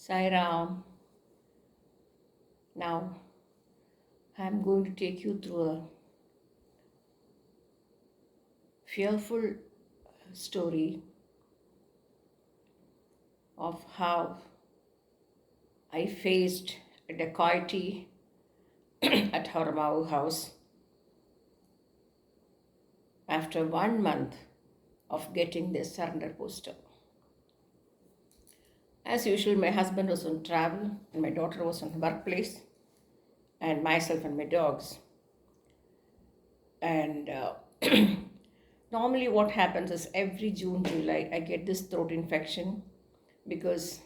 Sai Ram, now I'm going to take you through a fearful story of how I faced a dacoity at Hormau house after 1 month of getting this surrender poster. As usual, my husband was on travel and my daughter was on workplace and myself and my dogs. And normally what happens is every June, July, I get this throat infection because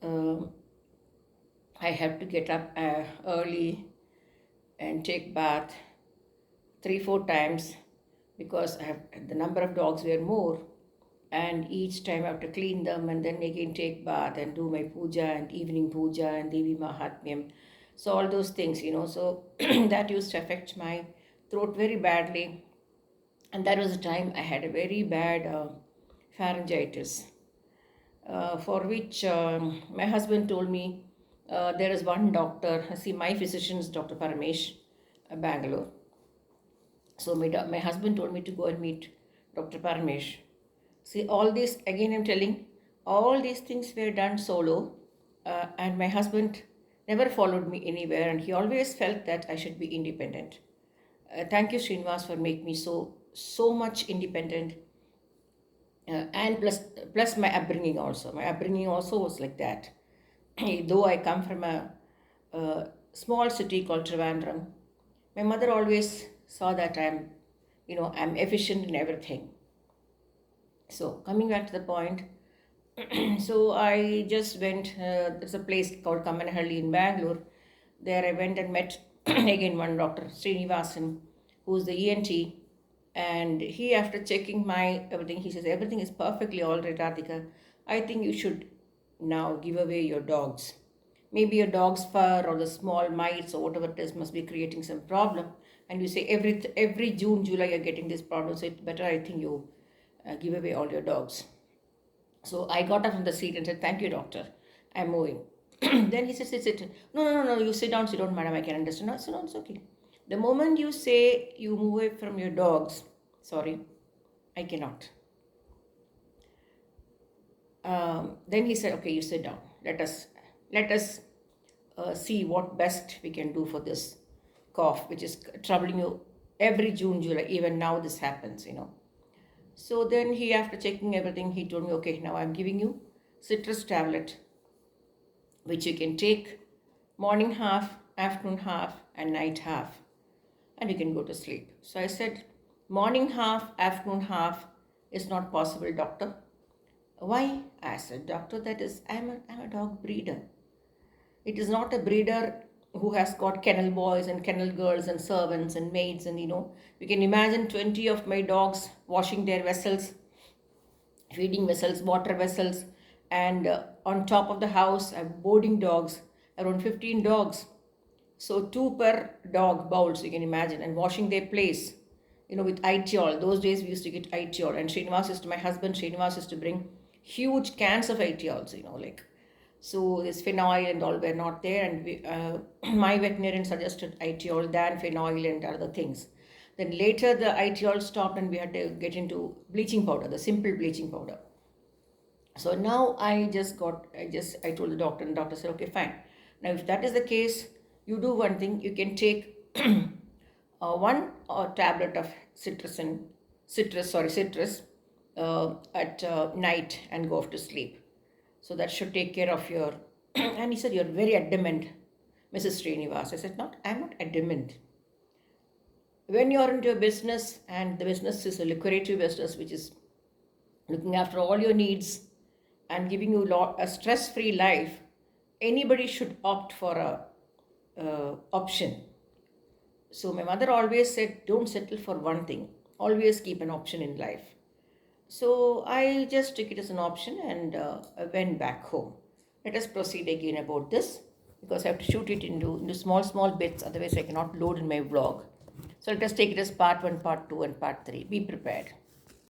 uh, I have to get up early and take bath 3 4 times because I have the number of dogs were more, and each time I have to clean them and then again take bath and do my puja and evening puja and Devi Mahatmyam. So all those things. So that used to affect my throat very badly, and that was the time I had a very bad pharyngitis, for which my husband told me there is one doctor. See, my physician is Dr. Paramesh, Bangalore. So my husband told me to go and meet Dr. Paramesh. See, all this, again I'm telling, all these things were done solo, and my husband never followed me anywhere, and he always felt that I should be independent. Thank you, Srinivas, for making me so much independent, and plus my upbringing also. My upbringing also was like that. Though I come from a small city called Trivandrum, my mother always saw that I'm efficient in everything. So coming back to the point, so I just went. There's a place called Kamanahalli in Bangalore. There I went and met again one Dr. Srinivasan, who's the ENT, and he, after checking my everything, he says everything is perfectly all right, Radhika. I think you should now give away your dogs. Maybe your dog's fur or the small mites or whatever it is must be creating some problem. And you say every June, July you're getting this problem, so it's better I think you give away all your dogs. So I got up from the seat and said, "Thank you, doctor. I'm moving." Then he said, "Sit. No. You sit down, madam. I can understand." No, sit down, it's okay. The moment you say you move away from your dogs, sorry, I cannot. Then he said, "Okay, you sit down. Let us see what best we can do for this cough, which is troubling you every June, July. Even now, this happens. So then he, after checking everything, he told me, okay, now I'm giving you citrus tablet, which you can take morning half, afternoon half, and night half, and you can go to sleep. So I said, morning half, afternoon half is not possible, doctor. Why? I said, doctor, that is, I'm a dog breeder. It is not a breeder who has got kennel boys and kennel girls and servants and maids, and you can imagine 20 of my dogs washing their vessels, feeding vessels, water vessels, and on top of the house I have boarding dogs, around 15 dogs. So two per dog bowls, you can imagine, and washing their place, with itiol. Those days we used to get itiol, and my husband Srinivas used to bring huge cans of itiols, so this phenol and all were not there, and my veterinarian suggested itiol than phenol and other things. Then later the itiol stopped and we had to get into bleaching powder, the simple bleaching powder. So now I told the doctor, and the doctor said, okay, fine. Now if that is the case, you do one thing, you can take one tablet of citrus at night and go off to sleep. So that should take care of your. And he said, you're very adamant, Mrs. Srinivas. I said, I'm not adamant. When you're into a business and the business is a lucrative business, which is looking after all your needs and giving you a stress-free life, anybody should opt for a option. So my mother always said, don't settle for one thing. Always keep an option in life. So I just took it as an option and I went back home. Let us proceed again about this, because I have to shoot it into small bits, otherwise I cannot load in my vlog. So let us take it as part 1, part 2, and part 3. Be prepared.